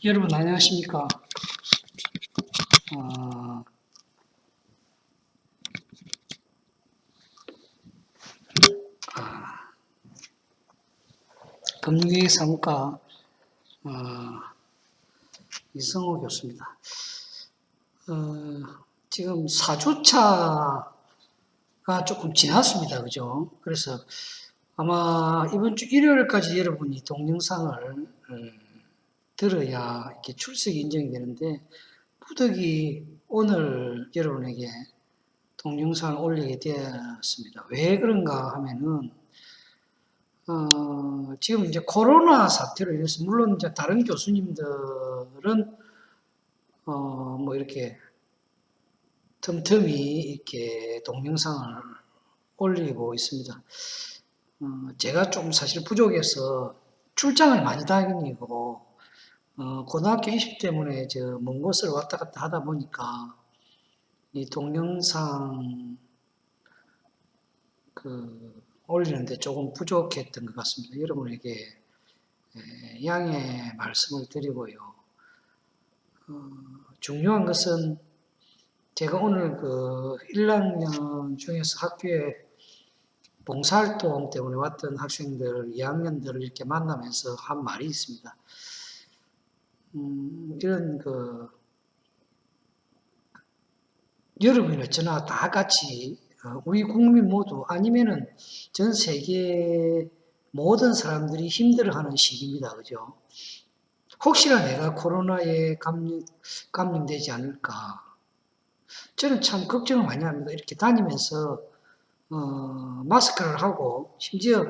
여러분 안녕하십니까? 아, 금융사무과 이성호 교수입니다. 지금 4주차가 조금 지났습니다. 그죠? 그래서 아마 이번 주 일요일까지 여러분이 동영상을 들어야 이렇게 출석이 인정이 되는데, 부득이 오늘 여러분에게 동영상을 올리게 되었습니다. 왜 그런가 하면은, 지금 이제 코로나 사태로 인해서, 물론 이제 다른 교수님들은, 뭐 이렇게 틈틈이 이렇게 동영상을 올리고 있습니다. 제가 좀 사실 부족해서 출장을 많이 다니고, 고등학교 입시 때문에 먼 곳을 왔다 갔다 하다 보니까, 이 동영상 올리는데 조금 부족했던 것 같습니다. 여러분에게 양해 말씀을 드리고요. 중요한 것은 제가 오늘 1학년 중에서 학교에 봉사활동 때문에 왔던 학생들, 2학년들을 이렇게 만나면서 한 말이 있습니다. 이런 여러분이 어쩌나 다 같이 우리 국민 모두 아니면은 전 세계 모든 사람들이 힘들어하는 시기입니다. 그죠? 혹시나 내가 코로나에 감염되지 않을까? 저는 참 걱정을 많이 합니다. 이렇게 다니면서 마스크를 하고 심지어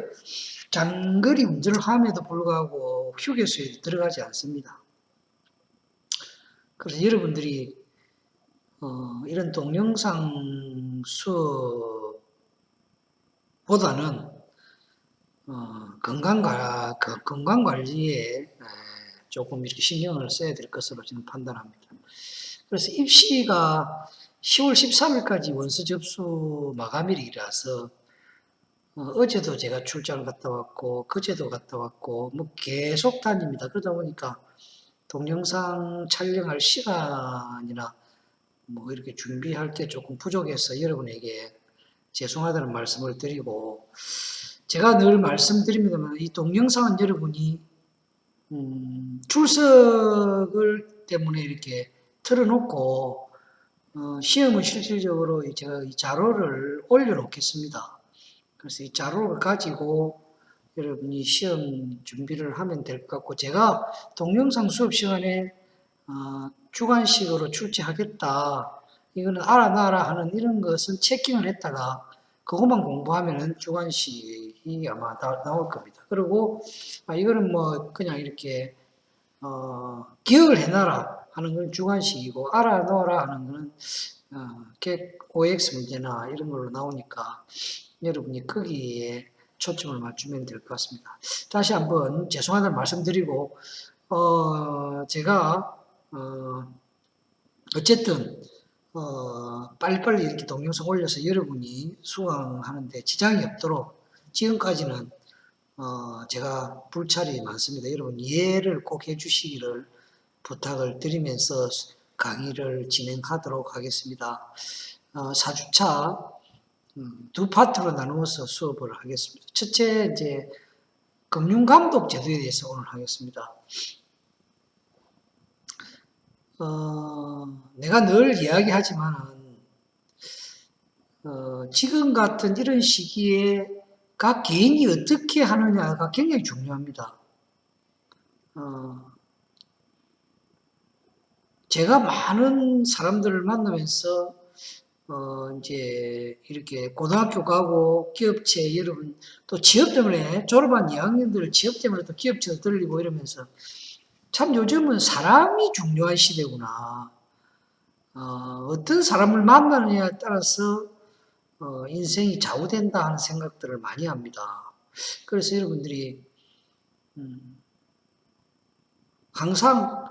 장거리 운전을 함에도 불구하고 휴게소에 들어가지 않습니다. 그래서 여러분들이 이런 동영상 수업보다는 건강관리에 조금 이렇게 신경을 써야 될 것으로 저는 판단합니다. 그래서 입시가 10월 13일까지 원서 접수 마감일이라서 어제도 제가 출장을 갔다 왔고 그제도 갔다 왔고 뭐 계속 다닙니다. 그러다 보니까 동영상 촬영할 시간이나 뭐 이렇게 준비할 게 조금 부족해서 여러분에게 죄송하다는 말씀을 드리고, 제가 늘 말씀드립니다만 이 동영상은 여러분이 출석을 때문에 이렇게 틀어놓고 시험은 실질적으로 제가 이 자료를 올려놓겠습니다. 그래서 이 자료를 가지고 여러분이 시험 준비를 하면 될 것 같고, 제가 동영상 수업 시간에 주관식으로 출제하겠다, 이거는 알아놔라 하는 이런 것은 체킹을 했다가 그것만 공부하면은 주관식이 아마 나올 겁니다. 그리고 이거는 뭐 그냥 이렇게 기억을 해놔라 하는 건 주관식이고, 알아놓아라 하는 거는 OX 문제나 이런 걸로 나오니까 여러분이 거기에 초점을 맞추면 될 것 같습니다. 다시 한번 죄송하다는 말씀드리고, 제가 어쨌든 빨리빨리 이렇게 동영상 올려서 여러분이 수강하는데 지장이 없도록 지금까지는 제가 불찰이 많습니다. 여러분 이해를 꼭 해주시기를 부탁을 드리면서 강의를 진행하도록 하겠습니다. 4주차 두 파트로 나누어서 수업을 하겠습니다. 첫째, 이제 금융감독 제도에 대해서 오늘 하겠습니다. 내가 늘 이야기하지만은 지금 같은 이런 시기에 각 개인이 어떻게 하느냐가 굉장히 중요합니다. 제가 많은 사람들을 만나면서 이제 이렇게 고등학교 가고 기업체 여러분 또 취업 때문에 졸업한 2학년들 취업 때문에 또 기업체도 들리고 이러면서 참 요즘은 사람이 중요한 시대구나. 어떤 사람을 만나느냐에 따라서 인생이 좌우된다 하는 생각들을 많이 합니다. 그래서 여러분들이 항상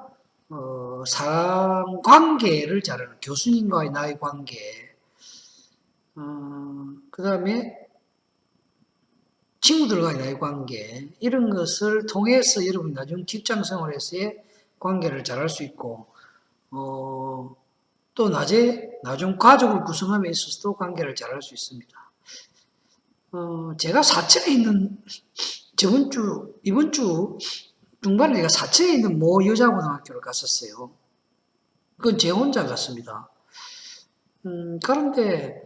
사람 관계를 잘하는 교수님과의 나의 관계, 그 다음에 친구들과의 나의 관계, 이런 것을 통해서 여러분 나중 직장 생활에서의 관계를 잘할 수 있고, 또 나중 가족을 구성함에 있어서도 관계를 잘할 수 있습니다. 제가 사천에 있는, 이번 주 중반에 내가 사천에 있는 모 여자고등학교를 갔었어요. 그건 제 혼자 갔습니다. 그런데,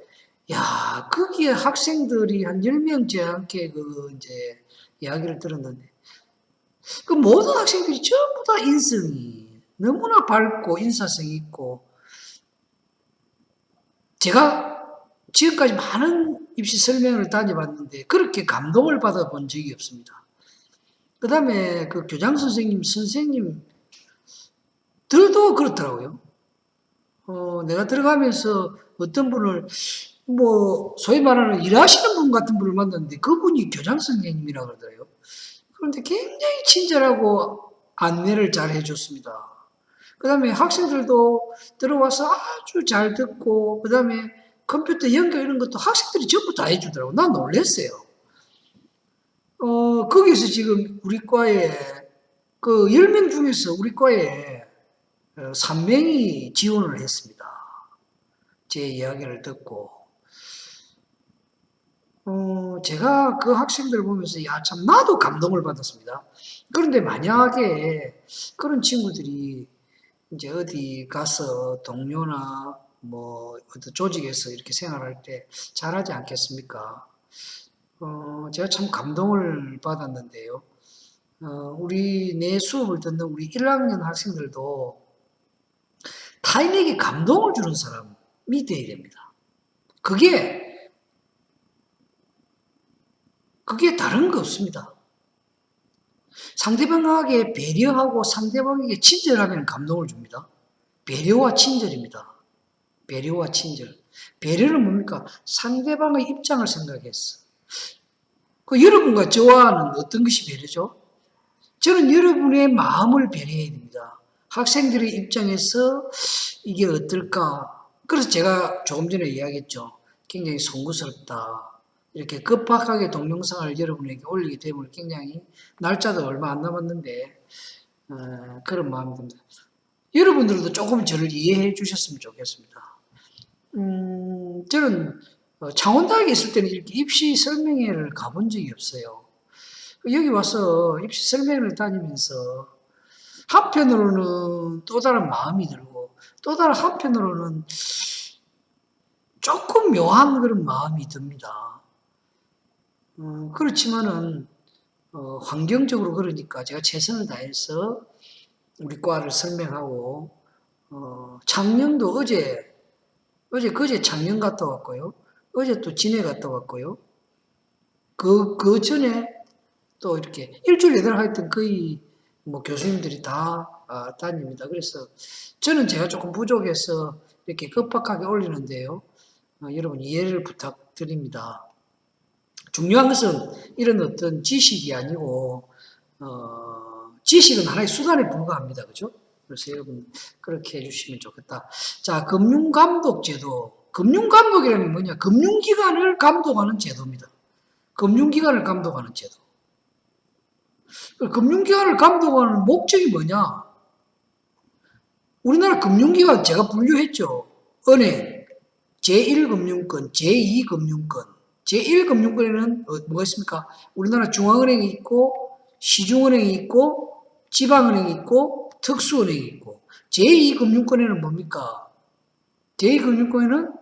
야, 거기에 학생들이 한 10명째 함께 이제, 이야기를 들었는데, 그 모든 학생들이 전부 다 인성이 너무나 밝고 인사성이 있고, 제가 지금까지 많은 입시 설명을 다녀봤는데, 그렇게 감동을 받아본 적이 없습니다. 그 다음에 그 교장 선생님들도 그렇더라고요. 내가 들어가면서 어떤 분을, 소위 말하는 일하시는 분 같은 분을 만났는데, 그분이 교장 선생님이라고 그러더라고요. 그런데 굉장히 친절하고 안내를 잘 해줬습니다. 그 다음에 학생들도 들어와서 아주 잘 듣고, 그 다음에 컴퓨터 연결 이런 것도 학생들이 전부 다 해주더라고요. 난 놀랐어요. 거기서 지금 우리 과에, 10명 중에서 우리 과에 3명이 지원을 했습니다. 제 이야기를 듣고. 제가 그 학생들을 보면서, 야, 참, 나도 감동을 받았습니다. 그런데 만약에 그런 친구들이 이제 어디 가서 동료나 어떤 조직에서 이렇게 생활할 때 잘하지 않겠습니까? 제가 참 감동을 받았는데요. 내 수업을 듣는 우리 1학년 학생들도 타인에게 감동을 주는 사람이 돼야 됩니다. 그게 다른 거 없습니다. 상대방에게 배려하고 상대방에게 친절하면 감동을 줍니다. 배려와 친절입니다. 배려와 친절. 배려는 뭡니까? 상대방의 입장을 생각했어. 여러분과 저와는 어떤 것이 배려죠? 저는 여러분의 마음을 배려해야 됩니다. 학생들의 입장에서 이게 어떨까? 그래서 제가 조금 전에 이야기했죠. 굉장히 송구스럽다. 이렇게 급박하게 동영상을 여러분에게 올리기 때문에 굉장히 날짜도 얼마 안 남았는데 그런 마음이 듭니다. 여러분들도 조금 저를 이해해 주셨으면 좋겠습니다. 저는 창원대학에 있을 때는 이렇게 입시 설명회를 가본 적이 없어요. 여기 와서 입시 설명회를 다니면서 한편으로는 또 다른 마음이 들고 또 다른 한편으로는 조금 묘한 그런 마음이 듭니다. 그렇지만은 환경적으로 그러니까 제가 최선을 다해서 우리 과를 설명하고 창녕도 그제 창녕 갔다 왔고요. 어제 또 진해 갔다 왔고요. 그 전에 또 이렇게 일주일에 하여튼 거의 교수님들이 다 다닙니다. 그래서 저는 제가 조금 부족해서 이렇게 급박하게 올리는데요. 여러분 이해를 부탁드립니다. 중요한 것은 이런 어떤 지식이 아니고 지식은 하나의 수단에 불과합니다. 그죠? 그래서 여러분 그렇게 해주시면 좋겠다. 자, 금융감독제도. 금융감독이라는 게 뭐냐? 금융기관을 감독하는 제도입니다. 금융기관을 감독하는 제도. 금융기관을 감독하는 목적이 뭐냐? 우리나라 금융기관 제가 분류했죠. 은행, 제1금융권, 제2금융권. 제1금융권에는 뭐가 있습니까? 우리나라 중앙은행이 있고 시중은행이 있고 지방은행이 있고 특수은행이 있고 제2금융권에는 뭡니까? 제2금융권에는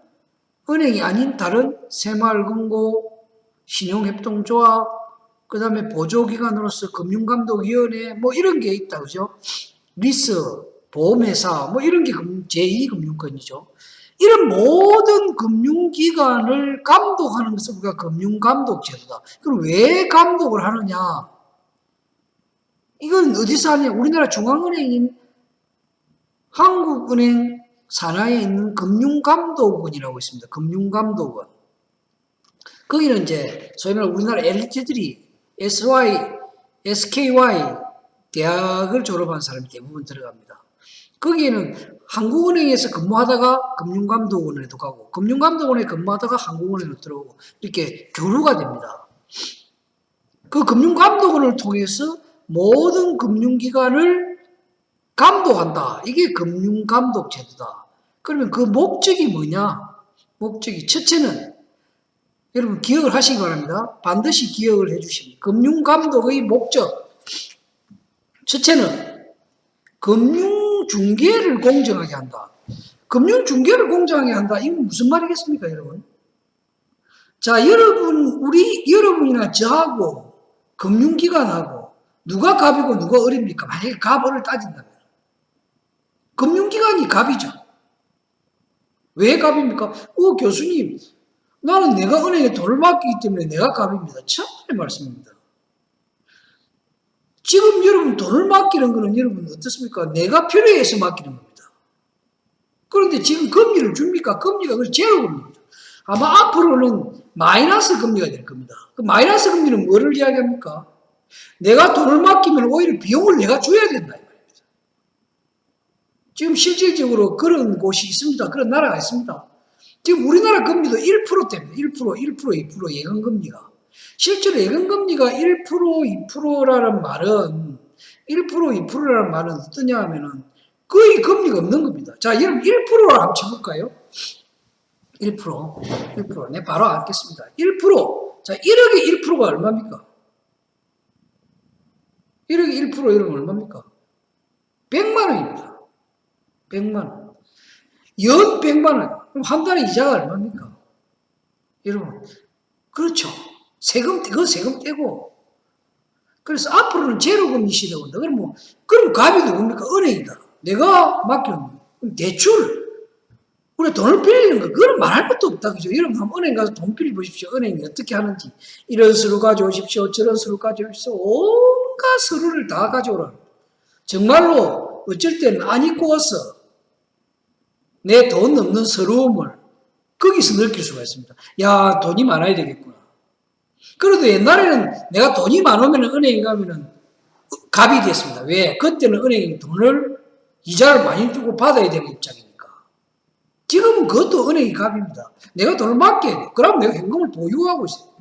은행이 아닌 다른 새마을금고, 신용협동조합, 그 다음에 보조기관으로서 금융감독위원회 이런 게 있다. 그죠? 리스, 보험회사 이런 게 제2금융권이죠. 이런 모든 금융기관을 감독하는 것을 우리가 금융감독제도다. 그럼 왜 감독을 하느냐? 이건 어디서 하느냐? 우리나라 중앙은행인 한국은행 산하에 있는 금융감독원이라고 있습니다. 금융감독원. 거기는 이제 소위 말하는 우리나라 엘리트들이 SKY 대학을 졸업한 사람이 대부분 들어갑니다. 거기에는 한국은행에서 근무하다가 금융감독원에도 가고 금융감독원에 근무하다가 한국은행으로 들어오고 이렇게 교류가 됩니다. 그 금융감독원을 통해서 모든 금융기관을 감독한다. 이게 금융감독 제도다. 그러면 그 목적이 뭐냐? 목적이 첫째는 여러분 기억을 하시기 바랍니다. 반드시 기억을 해주십니다. 금융감독의 목적. 첫째는 금융중개를 공정하게 한다. 금융중개를 공정하게 한다. 이건 무슨 말이겠습니까, 여러분? 자, 여러분이나 저하고 금융기관하고 누가 갑이고 누가 을입니까? 만약에 갑을 따진다면. 금융기관이 갑이죠. 왜 갑입니까? 교수님, 나는 내가 은행에 돈을 맡기기 때문에 내가 갑입니다. 참말의 말씀입니다. 지금 여러분 돈을 맡기는 거는 여러분 어떻습니까? 내가 필요해서 맡기는 겁니다. 그런데 지금 금리를 줍니까? 금리가 그 제로 금리입니다. 아마 앞으로는 마이너스 금리가 될 겁니다. 그 마이너스 금리는 뭐를 이야기합니까? 내가 돈을 맡기면 오히려 비용을 내가 줘야 된다. 지금 실질적으로 그런 곳이 있습니다. 그런 나라가 있습니다. 지금 우리나라 금리도 1%대입니다. 1%, 2% 예금금리가. 실제로 예금금리가 1%, 2%라는 말은 1%, 2%라는 말은 어떠냐 하면은 거의 금리가 없는 겁니다. 자, 여러분 1%로 한번 쳐볼까요? 1%. 네, 바로 알겠습니다. 1%. 자, 1억에 1%가 얼마입니까? 1억에 1% 이러면 얼마입니까? 100만 원입니다. 100만 원. 연 100만 원. 그럼 한 달에 이자가 얼마입니까? 여러분. 그렇죠. 그건 세금 떼고. 그래서 앞으로는 제로금리 시대가 온다. 그럼 갑이 누굽니까? 은행이다. 내가 맡기는 대출. 우리 돈을 빌리는 거, 그건 말할 것도 없다. 그죠? 여러분, 한번 은행 가서 돈 빌려보십시오. 은행이 어떻게 하는지. 이런 서류 가져오십시오. 저런 서류 가져오십시오. 온갖 서류를 다 가져오라. 정말로 어쩔 때는 안 입고 와서 내 돈 넘는 서러움을 거기서 느낄 수가 있습니다. 야, 돈이 많아야 되겠구나. 그래도 옛날에는 내가 돈이 많으면 은행에 가면은 갑이 됐습니다. 왜? 그때는 은행이 돈을 이자를 많이 주고 받아야 되는 입장이니까. 지금은 그것도 은행이 갑입니다. 내가 돈을 맡겨야 돼. 그럼 내가 현금을 보유하고 있어요.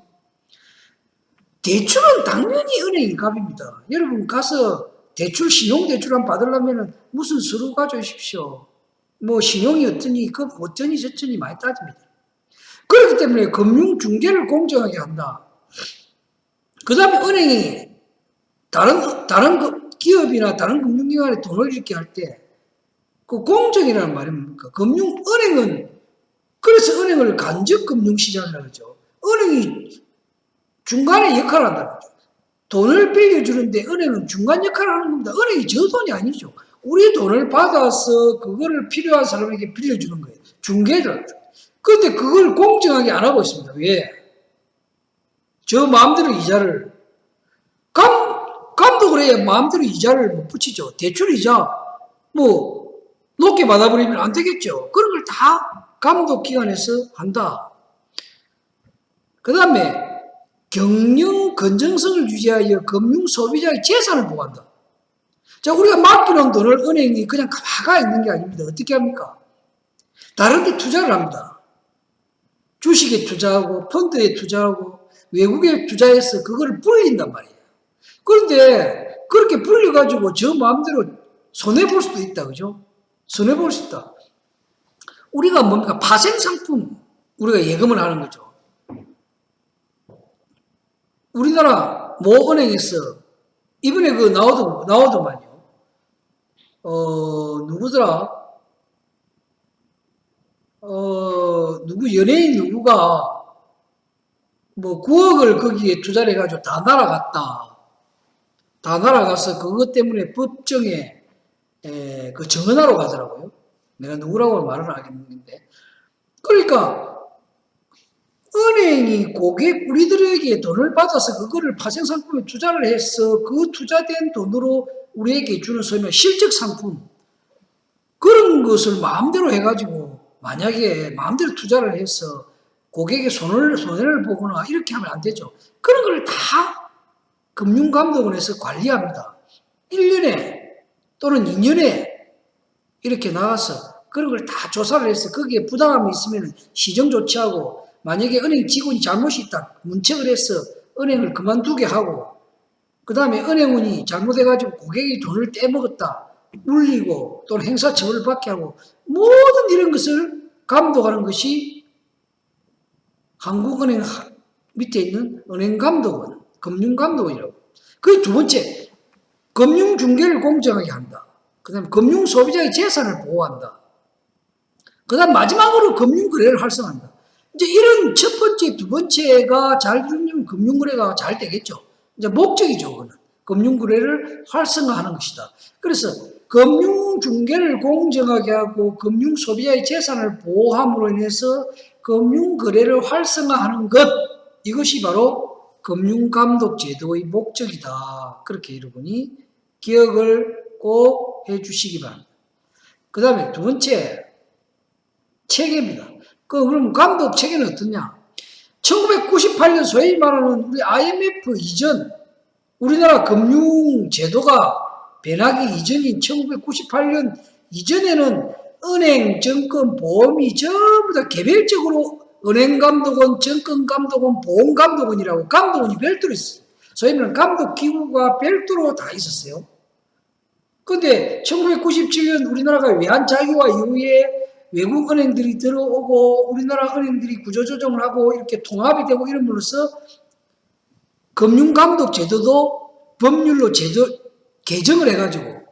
대출은 당연히 은행이 갑입니다. 여러분 가서 신용대출 한번 받으려면 무슨 서류 가져오십시오. 뭐 신용이 어쩌니 저쩌니 많이 따집니다. 그렇기 때문에 금융중개를 공정하게 한다. 그 다음에 은행이 다른 기업이나 다른 금융기관에 돈을 이렇게 할 때 그 공정이라는 말이 뭡니까? 그래서 은행을 간접금융시장이라고 하죠. 은행이 중간에 역할을 한다는 거죠. 돈을 빌려주는데 은행은 중간 역할을 하는 겁니다. 은행이 저 돈이 아니죠. 우리 돈을 받아서 그거를 필요한 사람에게 빌려주는 거예요. 중개자죠. 그런데 그걸 공정하게 안 하고 있습니다. 왜? 저 마음대로 이자를 감독을 해야 마음대로 이자를 못 붙이죠. 대출 이자 높게 받아버리면 안 되겠죠. 그런 걸 다 감독기관에서 한다. 그 다음에 경영 건전성을 유지하여 금융 소비자의 재산을 보호한다. 자, 우리가 맡기는 돈을 은행이 그냥 가만히 있는 게 아닙니다. 어떻게 합니까? 다른 데 투자를 합니다. 주식에 투자하고 펀드에 투자하고 외국에 투자해서 그걸 불린단 말이에요. 그런데 그렇게 불려가지고 저 마음대로 손해볼 수도 있다. 그죠? 손해볼 수 있다. 우리가 뭡니까? 파생상품 우리가 예금을 하는 거죠. 우리나라 모 은행에서 이번에 나오더만요. 누구더라? 연예인 누구가 9억을 거기에 투자를 해가지고 다 날아갔다. 다 날아가서 그것 때문에 법정에 그 정언하러 가더라고요. 내가 누구라고 말은 안 하겠는데. 그러니까 은행이 우리들에게 돈을 받아서 그거를 파생상품에 투자를 해서 그 투자된 돈으로 우리에게 주는 소위 말하는 실적상품 그런 것을 마음대로 해가지고 만약에 마음대로 투자를 해서 고객의 손해를 보거나 이렇게 하면 안 되죠. 그런 걸 다 금융감독원에서 관리합니다. 1년에 또는 2년에 이렇게 나가서 그런 걸 다 조사를 해서 거기에 부당함이 있으면 시정 조치하고 만약에 은행 직원이 잘못이 있다 문책을 해서 은행을 그만두게 하고 그 다음에 은행원이 잘못해가지고 고객이 돈을 떼먹었다 물리고 또는 행사처벌을 받게 하고 모든 이런 것을 감독하는 것이 한국은행 밑에 있는 은행감독원, 금융감독원이라고. 그게 두 번째, 금융중개를 공정하게 한다. 그 다음에 금융소비자의 재산을 보호한다. 그 다음 마지막으로 금융거래를 활성화한다. 이제 이런 첫 번째, 두 번째가 잘 이루어지면 금융거래가 잘 되겠죠. 이제 목적이죠, 그거는. 금융거래를 활성화하는 것이다. 그래서 금융중개를 공정하게 하고 금융소비자의 재산을 보호함으로 인해서 금융거래를 활성화하는 것, 이것이 바로 금융감독제도의 목적이다. 그렇게 여러분이 기억을 꼭 해주시기 바랍니다. 그 다음에 두 번째, 체계입니다. 그럼 감독 체계는 어떠냐? 1998년 소위 말하는 우리 IMF 이전, 우리나라 금융제도가 변하기 이전인 1998년 이전에는 은행, 증권, 보험이 전부 다 개별적으로 은행감독원, 증권감독원, 보험감독원이라고 감독원이 별도로 있어요. 소위 말하는 감독기구가 별도로 다 있었어요. 근데 1997년 우리나라가 외환자유화 이후에 외국 은행들이 들어오고 우리나라 은행들이 구조조정을 하고 이렇게 통합이 되고 이름으로써 금융감독제도도 법률로 개정을 해가지고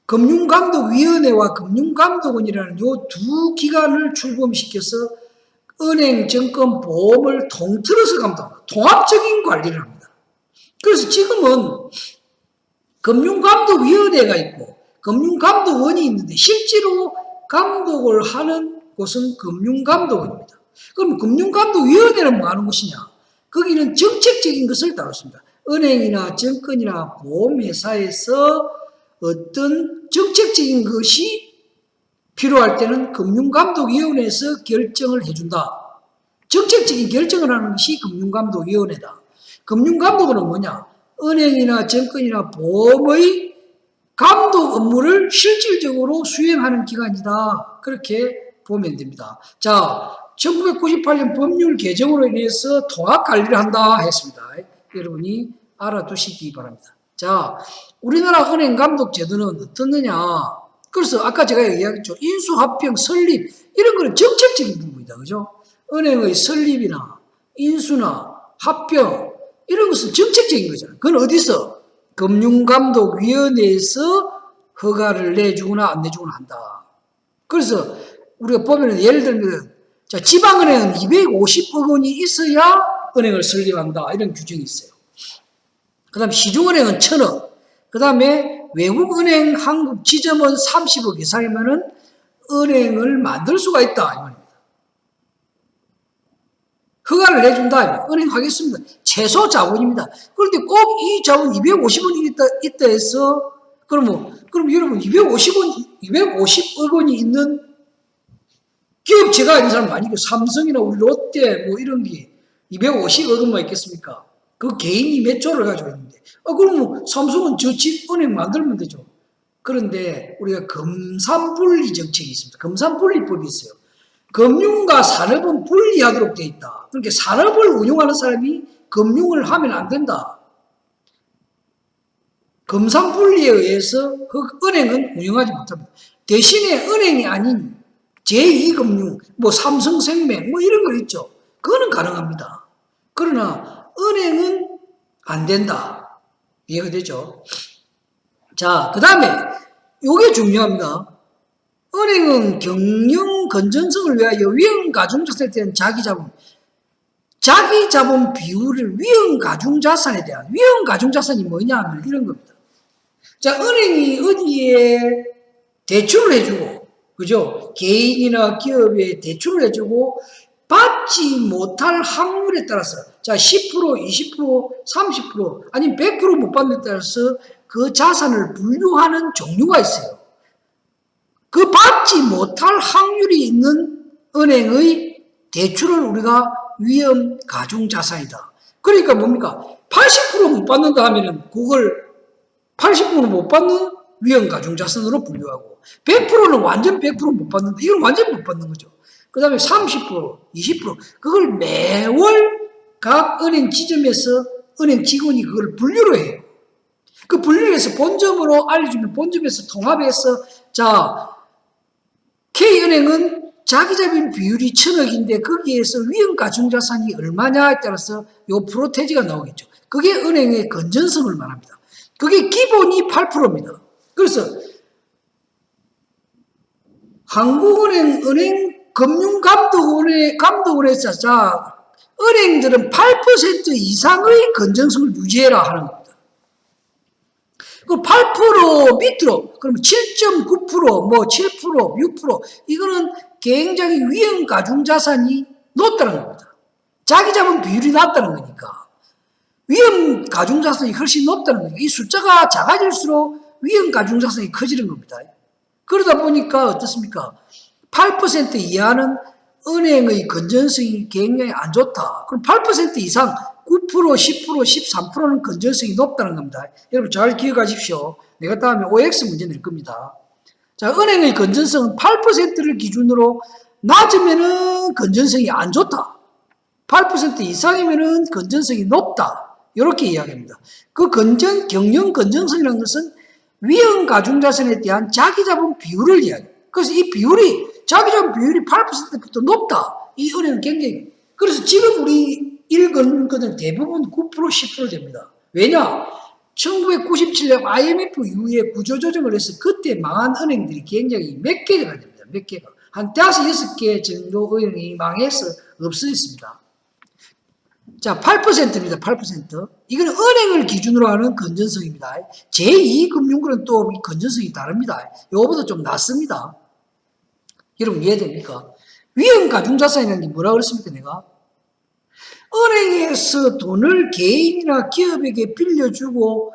금융감독위원회와 금융감독원이라는 이 두 기관을 출범시켜서 은행, 증권, 보험을 통틀어서 감독합니다. 통합적인 관리를 합니다. 그래서 지금은 금융감독위원회가 있고 금융감독원이 있는데 실제로 감독을 하는 곳은 금융감독원입니다. 그럼 금융감독위원회는 뭐 하는 것이냐? 거기는 정책적인 것을 다뤘습니다. 은행이나 증권이나 보험회사에서 어떤 정책적인 것이 필요할 때는 금융감독위원회에서 결정을 해준다. 정책적인 결정을 하는 것이 금융감독위원회다. 금융감독원은 뭐냐? 은행이나 증권이나 보험의 감독 업무를 실질적으로 수행하는 기관이다. 그렇게 보면 됩니다. 자, 1998년 법률 개정으로 인해서 통합관리를 한다 했습니다. 여러분이 알아두시기 바랍니다. 자, 우리나라 은행감독제도는 어떻느냐? 그래서 아까 제가 이야기했죠. 인수합병, 설립 이런 거는 정책적인 부분이다. 그죠? 은행의 설립이나 인수나 합병 이런 것은 정책적인 거잖아요. 그건 어디서? 금융감독위원회에서 허가를 내주거나 안 내주거나 한다. 그래서 우리가 보면 예를 들면 자, 지방은행은 250억 원이 있어야 은행을 설립한다. 이런 규정이 있어요. 그 다음 시중은행은 1000억. 그 다음에 외국은행 한국 지점은 30억 이상이면은 은행을 만들 수가 있다. 이 말입니다. 허가를 내준다. 은행 하겠습니다. 최소 자본입니다. 그런데 꼭 이 자본 250원이 있다 해서 그럼 여러분 250억 원이 있는 기업체가 있는 사람 많이 있고 삼성이나 우리 롯데 뭐 이런 게 250억 원만 있겠습니까? 그 개인이 몇 조를 가지고 있는데 그러면 삼성은 저축은행 만들면 되죠. 그런데 우리가 금산분리 정책이 있습니다. 금산분리법이 있어요. 금융과 산업은 분리하도록 되어 있다. 그러니까 산업을 운영하는 사람이 금융을 하면 안 된다. 금산분리에 의해서 그 은행은 운영하지 못합니다. 대신에 은행이 아닌 제2금융, 뭐 삼성생명 뭐 이런 거 있죠. 그거는 가능합니다. 그러나 은행은 안 된다. 이해가 되죠? 자, 그 다음에 요게 중요합니다. 은행은 경영 건전성을 위하여 위험가중자산에 대한 자기자본 비율을 위험가중자산에 대한 위험가중자산이 뭐냐 하면 이런 겁니다. 자, 은행이 어디에 대출을 해주고 그죠? 개인이나 기업에 대출을 해주고 받지 못할 확률에 따라서 자 10%, 20%, 30% 아니면 100% 못 받는 데 따라서 그 자산을 분류하는 종류가 있어요. 그 받지 못할 확률이 있는 은행의 대출을 우리가 위험 가중자산이다. 그러니까 뭡니까? 80% 못 받는다 하면은 그걸 80%는 못 받는 위험 가중자산으로 분류하고 100%는 완전 100%못 받는다. 이건 완전 못 받는 거죠. 그 다음에 30%, 20% 그걸 매월 각 은행 지점에서 은행 직원이 그걸 분류를 해요. 그 분리해서 본점으로 알려주면 본점에서 통합해서 자 K은행은 자기자본 비율이 1000억인데 거기에서 위험 가중자산이 얼마냐에 따라서 요 프로테지가 나오겠죠. 그게 은행의 건전성을 말합니다. 그게 기본이 8%입니다. 그래서 한국은행 금융감독원에서 자 은행들은 8% 이상의 건전성을 유지해라 하는 겁니다. 그 8% 밑으로 그러면 7.9% 뭐 7% 6% 이거는 굉장히 위험 가중 자산이 높다는 겁니다. 자기 자본 비율이 낮다는 거니까 위험 가중 자산이 훨씬 높다는 거니까 이 숫자가 작아질수록 위험 가중 자산이 커지는 겁니다. 그러다 보니까 어떻습니까? 8% 이하는 은행의 건전성이 굉장히 안 좋다. 그럼 8% 이상 9%, 10%, 13%는 건전성이 높다는 겁니다. 여러분 잘 기억하십시오. 내가 다음에 OX 문제 낼 겁니다. 자, 은행의 건전성은 8%를 기준으로 낮으면은 건전성이 안 좋다. 8% 이상이면은 건전성이 높다. 이렇게 이야기합니다. 그 경영 건전성이라는 것은 위험 가중자산에 대한 자기자본 비율을 이야기해요. 그래서 이 비율이 자기자본 비율이 8%부터 높다. 이 은행은 굉장히 그래서 지금 우리 읽은 것은 대부분 9% 10% 됩니다. 왜냐? 1997년 IMF 이후에 구조조정을 해서 그때 망한 은행들이 굉장히 몇 개가 됩니다. 몇 개가. 한 5, 6개 정도 은행이 망해서 없어졌습니다. 자, 8%입니다. 8%. 이건 은행을 기준으로 하는 건전성입니다. 제2금융권은 또 건전성이 다릅니다. 이거보다 좀 낮습니다. 여러분 이해됩니까? 위험 가중자산이라는 게 뭐라고 그랬습니까, 내가? 은행에서 돈을 개인이나 기업에게 빌려주고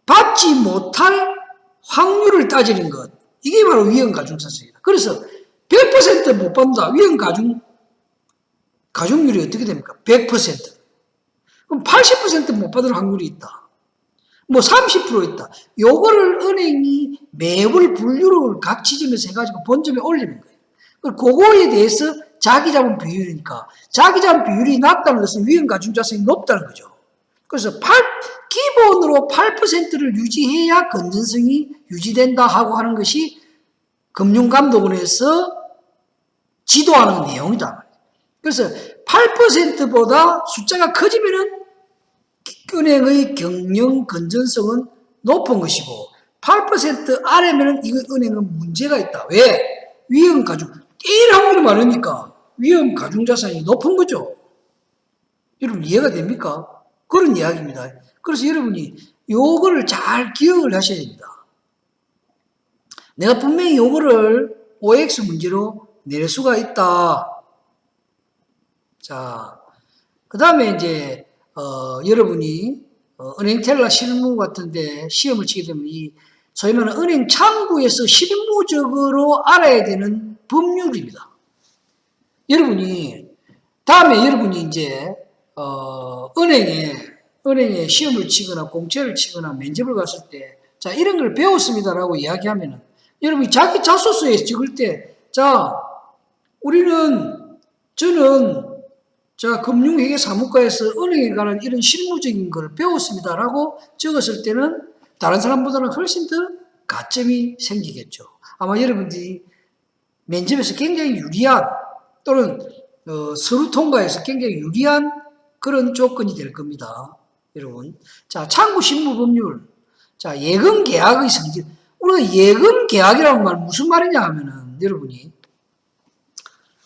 받지 못할 확률을 따지는 것. 이게 바로 위험 가중자산입니다. 그래서 100% 못 받는다. 위험 가중률이 어떻게 됩니까? 100%. 그럼 80% 못 받을 확률이 있다. 뭐 30% 있다. 요거를 은행이 매월 분류를 각 지점에서 해가지고 본점에 올리는 거예요. 그거에 대해서 자기자본 비율이니까 자기자본 비율이 낮다는 것은 위험 가중자산이 높다는 거죠. 그래서 기본으로 8%를 유지해야 건전성이 유지된다 하고 하는 것이 금융감독원에서 지도하는 내용이다. 그래서 8%보다 숫자가 커지면은 은행의 경영 건전성은 높은 것이고 8% 아래면은 이 은행은 문제가 있다. 왜? 위험 가중 제일 확률이 많으니까 위험 가중자산이 높은 거죠. 여러분 이해가 됩니까? 그런 이야기입니다. 그래서 여러분이 요거를 잘 기억을 하셔야 됩니다. 내가 분명히 요거를 OX 문제로 낼 수가 있다. 자, 그 다음에 이제 여러분이 은행 텔라 실무 같은데 시험을 치게 되면 이 소위 말하는 은행 창구에서 실무적으로 알아야 되는 법률입니다. 여러분이 다음에 여러분이 이제 은행에 시험을 치거나 공채를 치거나 면접을 갔을 때 자 이런 걸 배웠습니다라고 이야기하면은 여러분이 자기 자소서에 적을 때 자 저는 자 금융회계 사무과에서 은행에 관한 이런 실무적인 걸 배웠습니다라고 적었을 때는 다른 사람보다는 훨씬 더 가점이 생기겠죠. 아마 여러분들이 면접에서 굉장히 유리한 또는 서류 통과에서 굉장히 유리한 그런 조건이 될 겁니다. 여러분. 자, 창구 실무 법률. 자, 예금 계약의 성질. 우리가 예금 계약이라는 말 무슨 말이냐 하면은 여러분이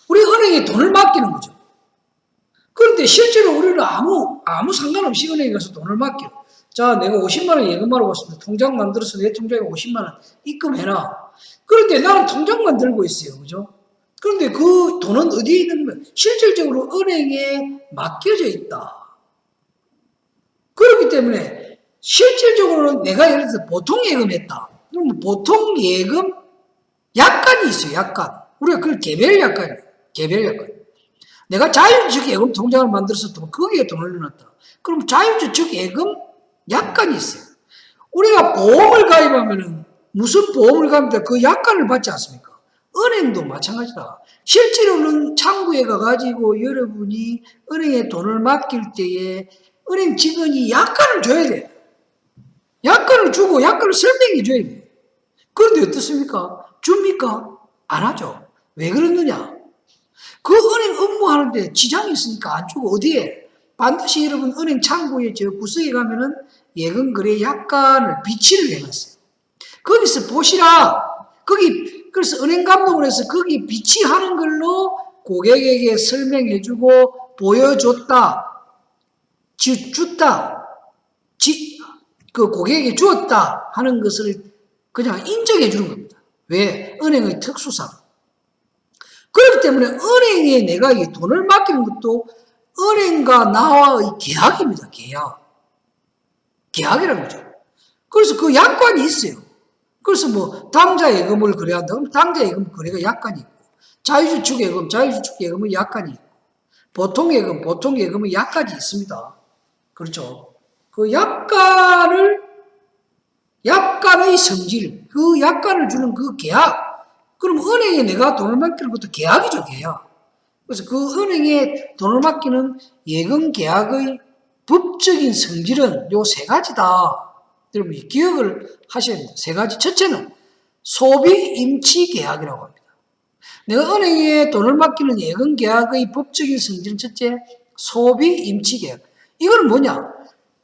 우리 은행에 돈을 맡기는 거죠. 그런데 실제로 우리는 아무 상관없이 은행에 가서 돈을 맡겨. 자, 내가 50만 원 예금하러 왔습니다. 통장 만들어서 내 통장에 50만 원 입금해라. 그런데 나는 통장만 들고 있어요. 그죠? 그런데 그 돈은 어디에 있는 거야? 실질적으로 은행에 맡겨져 있다. 그렇기 때문에 실질적으로는 내가 예를 들어서 보통 예금했다. 그럼 보통 예금 약관이 있어요. 약관. 우리가 그걸 개별 약관이에요. 개별 약관. 내가 자율적 예금 통장을 만들어서 거기에 돈을 넣었다. 그럼 자율적 예금 약관이 있어요. 우리가 보험을 가입하면은 무슨 보험을 가입하면 그 약관을 받지 않습니까? 은행도 마찬가지다. 실제로는 창구에 가가지고 여러분이 은행에 돈을 맡길 때에 은행 직원이 약관을 줘야 돼. 약관을 주고 약관을 설명해 줘야 돼. 그런데 어떻습니까? 줍니까? 안 하죠. 왜 그러느냐? 그 은행 업무하는데 지장이 있으니까 안 주고 어디에? 반드시 여러분 은행 창구에 저 구석에 가면은 예금거래 약관을 비치를 해놨어요. 거기서 보시라. 거기 그래서 은행감독원에서 거기 비치하는 걸로 고객에게 설명해주고 보여줬다, 줬다, 그 고객에게 주었다 하는 것을 그냥 인정해 주는 겁니다. 왜? 은행의 특수상. 그렇기 때문에 은행에 내가 이 돈을 맡기는 것도 은행과 나와의 계약입니다. 계약이라는 거죠. 그래서 그 약관이 있어요. 그래서 뭐 당좌 예금을 거래한다. 그럼 당좌 예금 거래가 약관이 있고, 자유주축 예금, 자유주축 예금의 약관이 있고, 보통 예금의 약관이 있습니다. 그렇죠. 그 약관의 성질, 그 약관을 주는 그 계약. 그럼 은행에 내가 돈을 맡기는 것도 계약이죠, 계약. 그래서 그 은행에 돈을 맡기는 예금 계약의 법적인 성질은 요 세 가지다. 여러분 기억을 하셔야 됩니다. 세 가지. 첫째는 소비 임치 계약이라고 합니다. 내가 은행에 돈을 맡기는 예금 계약의 법적인 성질은 첫째, 소비 임치 계약. 이건 뭐냐?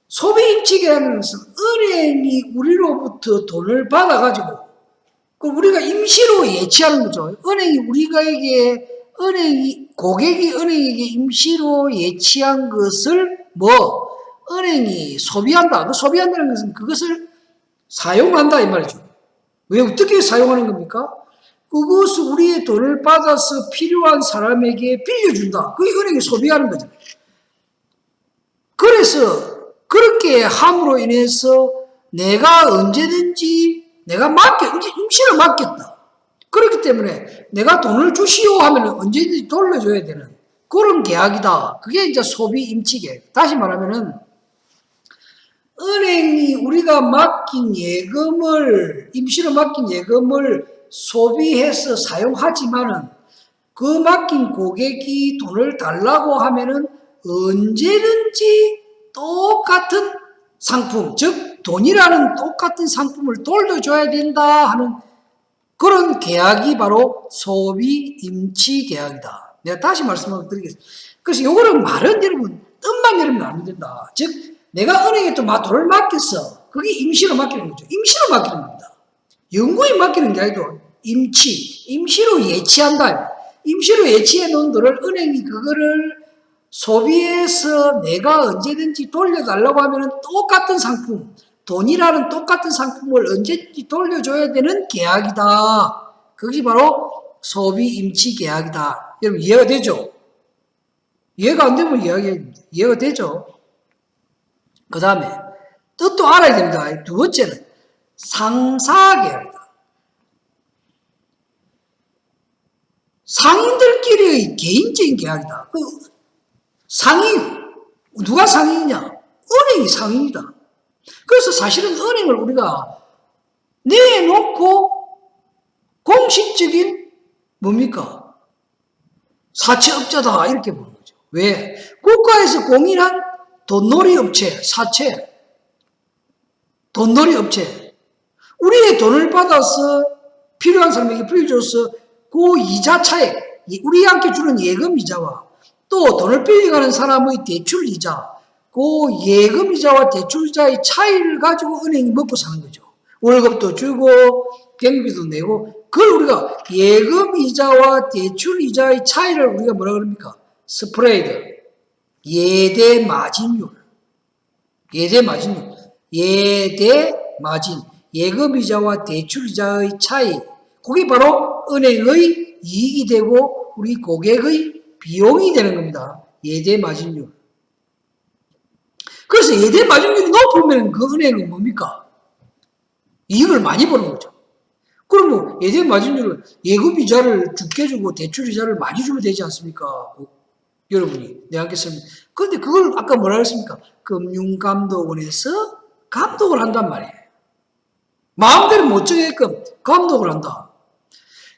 소비 임치 계약이라는 것은 은행이 우리로부터 돈을 받아가지고 우리가 임시로 예치하는 거죠. 고객이 은행에게 임시로 예치한 것을 은행이 소비한다. 그 소비한다는 것은 그것을 사용한다 이 말이죠. 왜 어떻게 사용하는 겁니까? 그것을 우리의 돈을 받아서 필요한 사람에게 빌려준다. 그게 은행이 소비하는 거잖아요. 그래서 그렇게 함으로 인해서 내가 언제든지 임시로 맡겼다. 그렇기 때문에 내가 돈을 주시오 하면 언제든지 돌려줘야 되는 그런 계약이다. 그게 이제 소비 임치 계약. 다시 말하면은 은행이 우리가 임시로 맡긴 예금을 소비해서 사용하지만은 그 맡긴 고객이 돈을 달라고 하면은 언제든지 똑같은 상품, 즉 돈이라는 똑같은 상품을 돌려줘야 된다 하는 그런 계약이 바로 소비 임치 계약이다. 내가 다시 말씀을 드리겠습니다. 그래서 요거는 말은 여러분 뜻만 여러분 안 된다. 즉 내가 은행에 또 돈을 맡겼어. 그게 임시로 맡기는 거죠. 임시로 맡기는 겁니다. 영구히 맡기는 게 아니고 임시로 예치한다. 임시로 예치해 놓은 돈을 은행이 그거를 소비해서 내가 언제든지 돌려달라고 하면 똑같은 상품, 돈이라는 똑같은 상품을 언제든지 돌려줘야 되는 계약이다. 그것이 바로 소비 임치 계약이다. 여러분 이해가 되죠? 이해가 안 되면 이해가 되죠? 그 다음에 뜻도 알아야 됩니다. 두 번째는 상사계약이다. 상인들끼리의 개인적인 계약이다. 누가 상인이냐? 은행이 상인이다. 그래서 사실은 은행을 우리가 내놓고 공식적인 뭡니까? 사채업자다 이렇게 보는 거죠. 왜? 국가에서 공인한 돈놀이 업체, 돈놀이 업체. 우리의 돈을 받아서 필요한 사람에게 빌려줘서 그 이자 차액, 우리한테 주는 예금 이자와 또 돈을 빌려가는 사람의 대출 이자, 그 예금 이자와 대출 이자의 차이를 가지고 은행이 먹고 사는 거죠. 월급도 주고 경비도 내고 그걸 우리가 예금 이자와 대출 이자의 차이를 우리가 뭐라 그럽니까? 스프레이드, 예대 마진율, 예금 이자와 대출 이자의 차이, 그게 바로 은행의 이익이 되고 우리 고객의 비용이 되는 겁니다. 예대 마진율. 그래서 예대 마진율이 높으면 그 은행은 뭡니까? 이익을 많이 버는 거죠. 그러면 예대 마진율을 예금 이자를 죽게 주고 대출 이자를 많이 주면 되지 않습니까? 여러분이 내한테 설명. 그런데 그걸 아까 뭐라 했습니까? 금융감독원에서 감독을 한단 말이에요. 마음대로 못 정게끔 감독을 한다.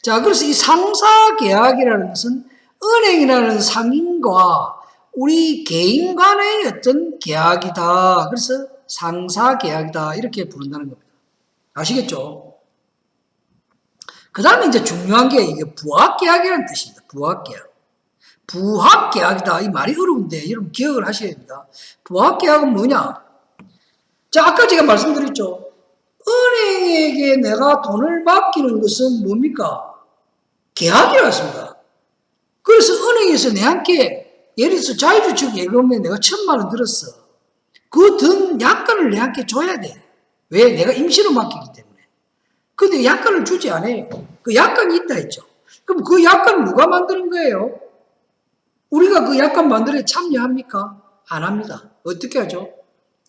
자, 그래서 이 상사계약이라는 것은 은행이라는 상인과 우리 개인 간의 어떤 계약이다. 그래서 상사계약이다 이렇게 부른다는 겁니다. 아시겠죠? 그 다음에 이제 중요한 게 이게 부합계약이라는 뜻입니다. 부합계약. 부합계약이다. 이 말이 어려운데 여러분 기억을 하셔야 됩니다. 부합계약은 뭐냐? 자, 아까 제가 말씀드렸죠. 은행에게 내가 돈을 맡기는 것은 뭡니까? 계약이라고 했습니다. 그래서 은행에서 내한테 예를 들어서 자유주택 예금에 내가 1,000만 원 들었어. 그 든 약관을 내한테 줘야 돼. 왜? 내가 임시로 맡기기 때문에. 근데 약관을 주지 않아요. 그 약관이 있다 했죠. 그럼 그 약관을 누가 만드는 거예요? 우리가 그 약관 만들어에 참여합니까? 안 합니다. 어떻게 하죠?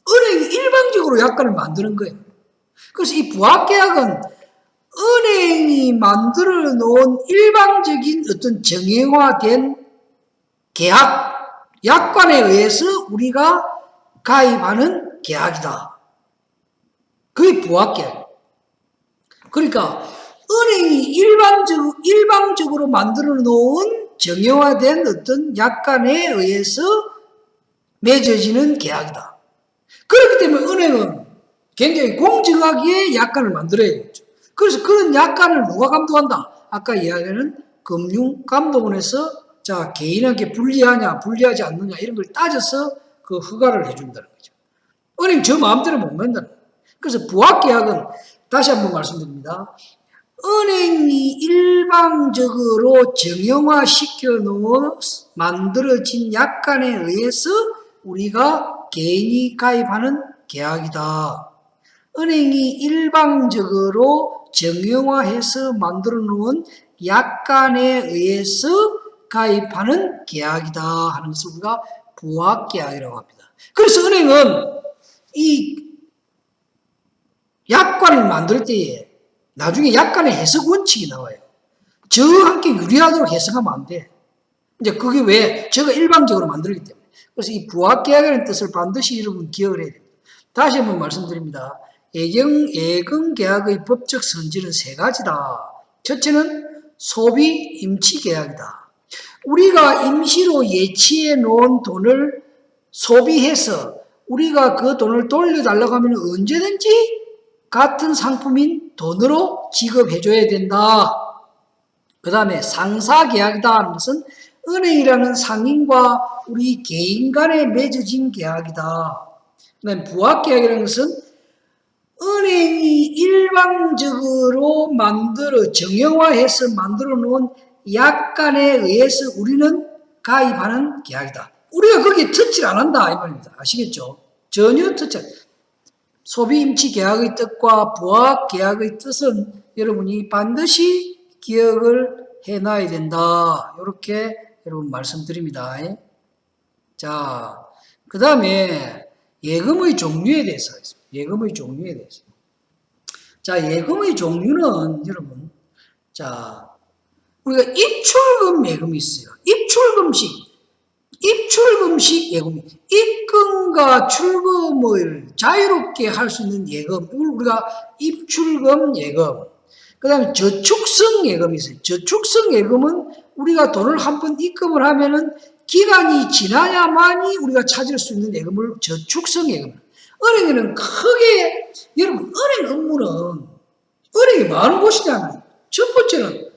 은행이 일방적으로 약관을 만드는 거예요. 그래서 이 부합계약은 은행이 만들어 놓은 일방적인 어떤 정형화된 계약, 약관에 의해서 우리가 가입하는 계약이다. 그게 부합계약. 그러니까 은행이 일방적으로 만들어 놓은 정형화된 어떤 약관에 의해서 맺어지는 계약이다. 그렇기 때문에 은행은 굉장히 공정하게 약관을 만들어야 되겠죠. 그래서 그런 약관을 누가 감독한다? 아까 이야기하는 금융감독원에서 자, 개인에게 불리하냐, 불리하지 않느냐 이런 걸 따져서 그 허가를 해준다는 거죠. 은행 저 마음대로 못 만든다는 거예요. 그래서 부합계약은 다시 한번 말씀드립니다. 은행이 일방적으로 정형화시켜 놓은 만들어진 약관에 의해서 우리가 개인이 가입하는 계약이다. 은행이 일방적으로 정형화해서 만들어 놓은 약관에 의해서 가입하는 계약이다 하는 것을 우리가 부합계약이라고 합니다. 그래서 은행은 이 약관을 만들 때에 나중에 약관의 해석 원칙이 나와요. 저와 함께 유리하도록 해석하면 안 돼. 이제 그게 왜? 저가 일방적으로 만들기 때문에. 그래서 이 부합계약이라는 뜻을 반드시 여러분 기억을 해야 됩니다. 다시 한번 말씀드립니다. 예금계약의 법적 성질은 세 가지다. 첫째는 소비 임치계약이다. 우리가 임시로 예치해 놓은 돈을 소비해서 우리가 그 돈을 돌려달라고 하면 언제든지 같은 상품인 돈으로 지급해줘야 된다. 그 다음에 상사계약이다 하는 것은 은행이라는 상인과 우리 개인 간에 맺어진 계약이다. 그 다음에 부합계약이라는 것은 은행이 일방적으로 정형화해서 만들어 놓은 약관에 의해서 우리는 가입하는 계약이다. 우리가 거기에 터치를 안 한다 이 말입니다. 아시겠죠? 전혀 터치 안 한다. 소비임치계약의 뜻과 부합계약의 뜻은 여러분이 반드시 기억을 해놔야 된다. 이렇게 여러분 말씀드립니다. 자, 그 다음에 예금의 종류에 대해서 하겠습니다. 예금의 종류에 대해서. 자, 예금의 종류는 여러분, 자, 우리가 입출금 예금이 있어요. 입출금식 예금, 입금과 출금을 자유롭게 할 수 있는 예금, 이걸 우리가 입출금 예금. 그 다음에 저축성 예금이 있어요. 저축성 예금은 우리가 돈을 한 번 입금을 하면은 기간이 지나야만이 우리가 찾을 수 있는 예금을 저축성 예금. 은행에는 크게, 여러분, 은행 업무는 은행이 뭐 하는 곳이냐면, 첫 번째는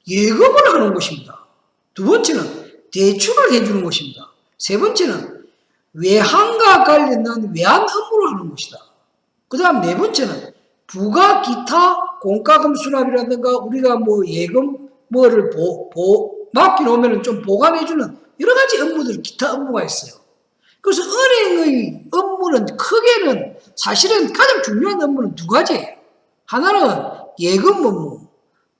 예금을 하는 곳입니다. 두 번째는 대출을 해주는 것입니다. 세 번째는 외환과 관련된 외환 업무를 하는 것이다. 그 다음 네 번째는 부가 기타 공과금 수납이라든가 우리가 뭐 예금 뭐를 맡겨놓으면 좀 보관해주는 여러 가지 업무들 기타 업무가 있어요. 그래서 은행의 업무는 크게는 사실은 가장 중요한 업무는 두 가지예요. 하나는 예금 업무,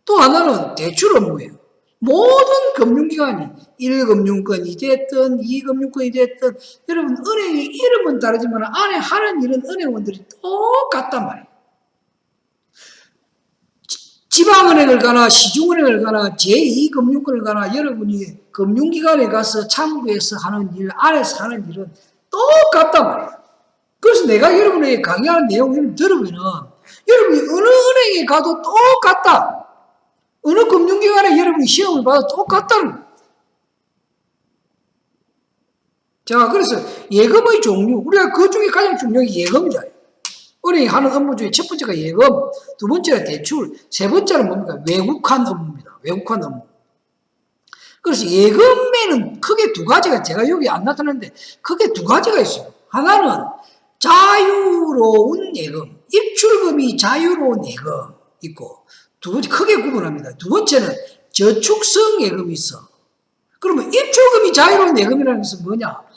또 하나는 대출 업무예요. 모든 금융기관이 1금융권이 됐든 2금융권이 됐든 여러분 은행의 이름은 다르지만 안에 하는 일은 은행원들이 똑같단 말이에요. 지방은행을 가나 시중은행을 가나 제2금융권을 가나 여러분이 금융기관에 가서 참고해서 하는 일, 안에서 하는 일은 똑같단 말이에요. 그래서 내가 여러분에게 강의하는 내용을 들으면은 여러분이 어느 은행에 가도 똑같다. 어느 금융기관에 여러분이 시험을 봐도 똑같다는 거예요. 자, 그래서 예금의 종류, 우리가 그 중에 가장 중요한 게 예금이다. 은행이 하는 업무 중에 첫 번째가 예금, 두 번째가 대출, 세 번째는 뭡니까? 외국환 업무입니다. 외국환 업무. 그래서 예금에는 크게 두 가지가, 제가 여기 안 나타났는데 크게 두 가지가 있어요. 하나는 자유로운 예금, 입출금이 자유로운 예금 있고, 두 번째 크게 구분합니다. 두 번째는 저축성 예금이 있어. 그러면 입출금이 자유로운 예금이라는 것은 뭐냐?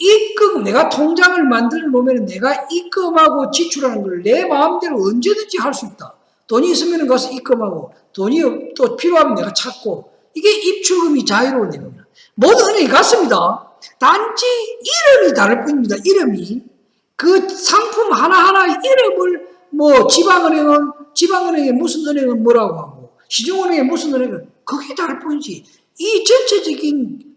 입금, 내가 통장을 만들어 놓으면 내가 입금하고 지출하는 걸 내 마음대로 언제든지 할 수 있다. 돈이 있으면 가서 입금하고, 돈이 또 필요하면 내가 찾고, 이게 입출금이 자유로운 예금이다. 모든 은행이 같습니다. 단지 이름이 다를 뿐입니다. 이름이. 그 상품 하나하나의 이름을 뭐 지방은행의 무슨 은행은 뭐라고 하고, 시중은행의 무슨 은행은 그게 다를 뿐이지. 이 전체적인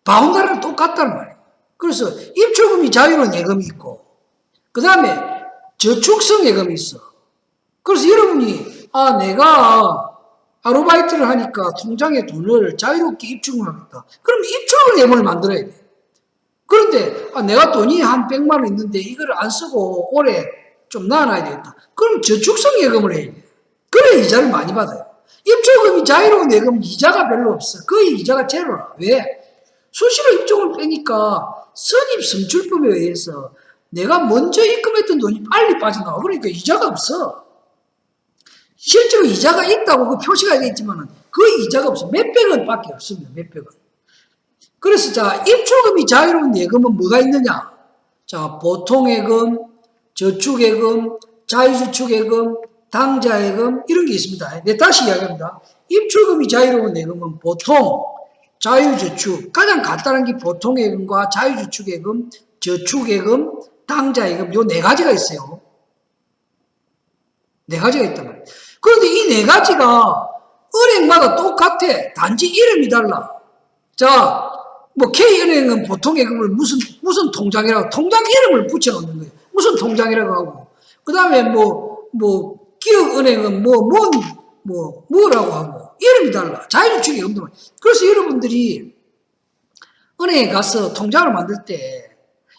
바운다리는 똑같다는 말이에요. 그래서 입출금이 자유로운 예금이 있고, 그 다음에 저축성 예금이 있어. 그래서 여러분이 내가 아르바이트를 하니까 통장에 돈을 자유롭게 입출금하겠다. 그럼 입출금 예금을 만들어야 돼. 그런데 내가 돈이 한 100만 원 있는데 이걸 안 쓰고 올해 좀 놔놔야 되겠다. 그럼 저축성 예금을 해야 돼. 그래 이자를 많이 받아요. 입출금이 자유로운 예금은 이자가 별로 없어. 거의 이자가 제로라. 왜? 수시로 입금을 빼니까 선입 선출법에 의해서 내가 먼저 입금했던 돈이 빨리 빠져나와. 그러니까 이자가 없어. 실제로 이자가 있다고 그 표시가 되어 있지만 그 이자가 없어. 몇백 원밖에 없습니다. 몇백 원. 그래서 자, 입출금이 자유로운 예금은 뭐가 있느냐? 자, 보통예금, 저축예금, 자유저축예금, 당자예금 이런 게 있습니다. 네, 다시 이야기합니다. 입출금이 자유로운 예금은 보통, 자유저축, 가장 간단한 게 보통예금과 자유저축예금, 저축예금, 당자예금 요 네 가지가 있어요. 네 가지가 있단 말이에요. 그런데 이 네 가지가 은행마다 똑같아. 단지 이름이 달라. 자, 뭐 K은행은 보통예금을 무슨 통장이라고 통장 이름을 붙여놓는 거예요. 무슨 통장이라고 하고, 그 다음에 기업은행은 뭐라고 하고 이름이 달라. 자유저축예금도. 그래서 여러분들이 은행에 가서 통장을 만들 때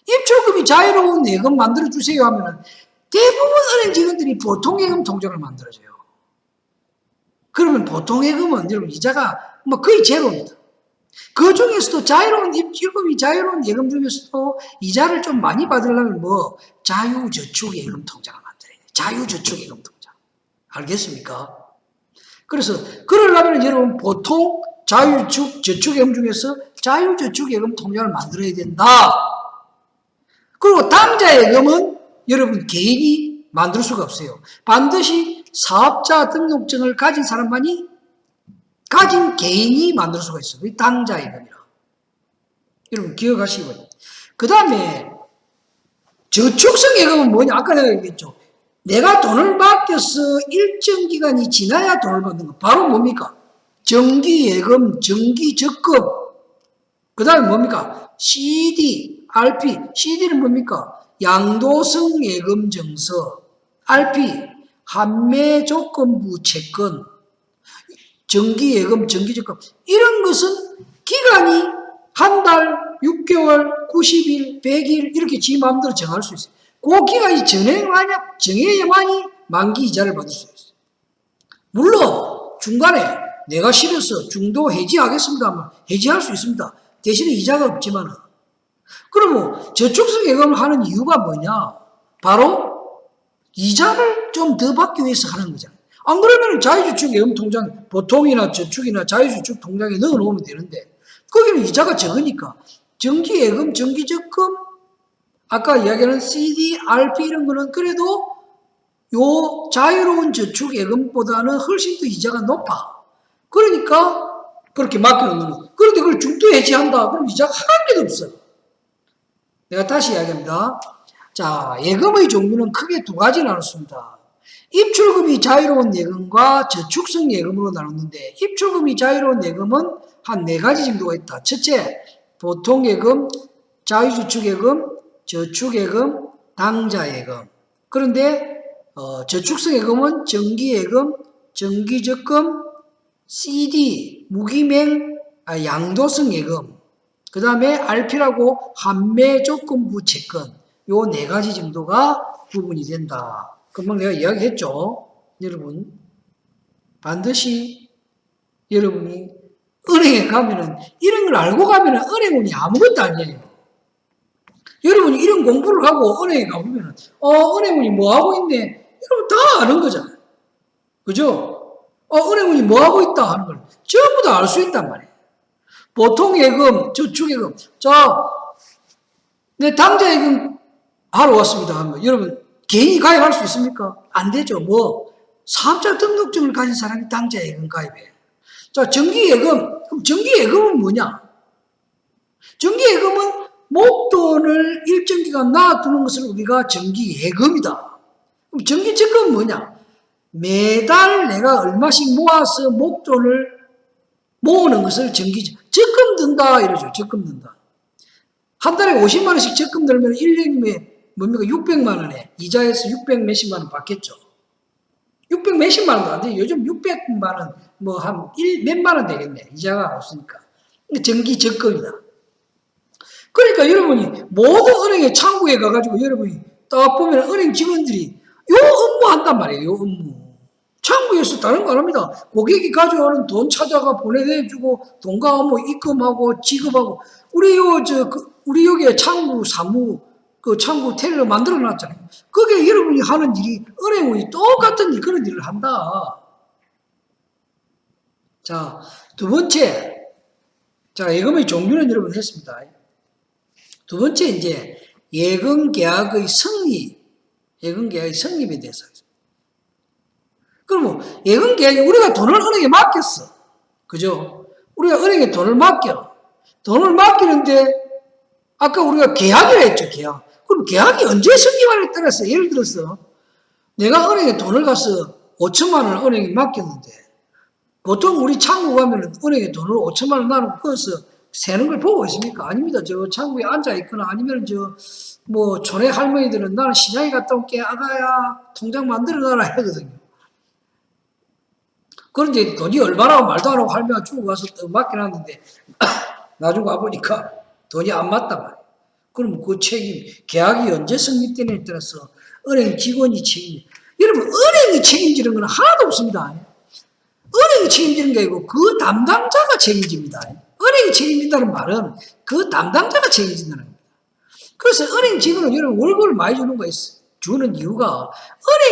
입출금이 자유로운 예금 만들어 주세요 하면은 대부분 은행 직원들이 보통예금 통장을 만들어줘요. 그러면 보통예금은 여러분 이자가 거의 제로입니다. 그 중에서도 입출금이 자유로운 예금 중에서도 이자를 좀 많이 받으려면 자유저축예금 통장을 만들어야 돼요. 자유저축예금 통장. 알겠습니까? 그래서 그러려면 여러분 보통 저축예금 중에서 자유저축예금 통장을 만들어야 된다. 그리고 당자예금은 여러분 개인이 만들 수가 없어요. 반드시 사업자 등록증을 가진 개인이 만들 수가 있어요. 그게 당자예금이라. 여러분 기억하시고요. 그 다음에 저축성 예금은 뭐냐? 아까 내가 얘기했죠. 내가 돈을 맡겨서 일정 기간이 지나야 돈을 받는 거. 바로 뭡니까? 정기예금, 정기적금. 그 다음에 뭡니까? CD, RP. CD는 뭡니까? 양도성 예금 증서. RP, 환매조건부 채권. 정기예금, 정기적금. 이런 것은 기간이 한 달, 6개월, 90일, 100일 이렇게 지 마음대로 정할 수 있어요. 그 기간이 정해야만이 만기 이자를 받을 수 있어요. 물론 중간에 내가 싫어서 중도 해지하겠습니다 하면 해지할 수 있습니다. 대신에 이자가 없지만 그러면 저축성 예금을 하는 이유가 뭐냐? 바로 이자를 좀 더 받기 위해서 하는 거잖아요. 안 그러면 자유저축예금 통장 보통이나 저축이나 자유저축 통장에 넣어놓으면 되는데 거기는 이자가 적으니까 정기예금, 정기적금 아까 이야기하는 CD, RP 이런 거는 그래도 요 자유로운 저축예금보다는 훨씬 더 이자가 높아. 그러니까 그렇게 맡겨놓는 거. 그런데 그걸 중도 해지한다. 그럼 이자가 한 개도 없어요. 내가 다시 이야기합니다. 자, 예금의 종류는 크게 두 가지 나눴습니다. 입출금이 자유로운 예금과 저축성 예금으로 나눴는데 입출금이 자유로운 예금은 한 네 가지 정도가 있다. 첫째, 보통예금, 자유저축예금, 저축예금, 당자예금. 그런데 저축성 예금은 정기예금, 정기적금, CD, 무기명, 양도성 예금. 그 다음에 RP라고 환매조건부 채권. 요 네 가지 정도가 구분이 된다. 금방 내가 이야기했죠. 여러분, 반드시 여러분이 은행에 가면은 이런 걸 알고 가면은 은행운이 아무것도 아니에요. 여러분이 이런 공부를 하고 은행에 가보면은 은행운이 뭐 하고 있네. 여러분 다 아는 거잖아요. 그죠? 은행운이 뭐 하고 있다 하는 걸 전부 다 알 수 있단 말이에요. 보통 예금, 저축예금. 자, 내 당좌 예금 하러 왔습니다 하면 여러분 개인이 가입할 수 있습니까? 안 되죠. 뭐 사업자 등록증을 가진 사람이 당좌 예금 가입해. 자, 정기예금. 그럼 정기예금은 뭐냐? 정기예금은 목돈을 일정 기간 놔두는 것을 우리가 정기예금이다. 그럼 정기적금은 뭐냐? 매달 내가 얼마씩 모아서 목돈을 모으는 것을 적금 든다 이러죠. 적금 든다. 한 달에 50만 원씩 적금 들면 1년이면 뭡니까? 600만 원에 이자에서 600 몇십만 원 받겠죠. 600 몇십만 원도 안 돼. 요즘 600만 원 뭐 한 몇만 원 되겠네. 이자가 없으니까. 정기 적금이다. 그러니까 여러분이 모든 은행의 창구에 가가지고 여러분이 딱 보면 은행 직원들이 요 업무 한단 말이에요. 요 업무. 창구에서 다른 거 안 합니다. 고객이 가져오는 돈 찾아가 보내주고 돈과 뭐 입금하고 지급하고 우리 여기에 창구 사무 그 창구 텔러 만들어 놨잖아요. 그게 여러분이 하는 일이 은행이 똑같은 일 그런 일을 한다. 자, 두 번째. 자, 예금의 종류는 여러분 했습니다. 두 번째 이제 예금 계약의 성립. 예금 계약의 성립에 대해서. 그러면 예금 계약에 우리가 돈을 은행에 맡겼어. 그죠? 우리가 은행에 돈을 맡겨. 돈을 맡기는데 아까 우리가 계약이라 했죠. 계약. 그럼 계약이 언제 성립하냐에 따라서 예를 들어서 내가 은행에 돈을 가서 5천만 원을 은행에 맡겼는데 보통 우리 창구 가면 은행에 돈을 5천만 원 나누고 거기서 세는 걸 보고 있습니까? 아닙니다. 저 창구에 앉아 있거나 아니면 뭐 촌의 할머니들은 나는 시장에 갔다 올게 아가야 통장 만들어 놔라 하거든요. 그런데 돈이 얼마라고 말도 안 하고 할머니가 주고 가서 맡겨놨는데 나중에 와보니까 돈이 안 맞단 말이에요. 그럼 그 책임, 계약이 언제 성립되냐에 따라서 은행 직원이 책임져요. 여러분 은행이 책임지는 건 하나도 없습니다. 은행이 책임지는 게 아니고 그 담당자가 책임집니다. 은행이 책임진다는 말은 그 담당자가 책임진다는 겁니다. 그래서 은행 직원은 여러분 월급을 많이 주는 이유가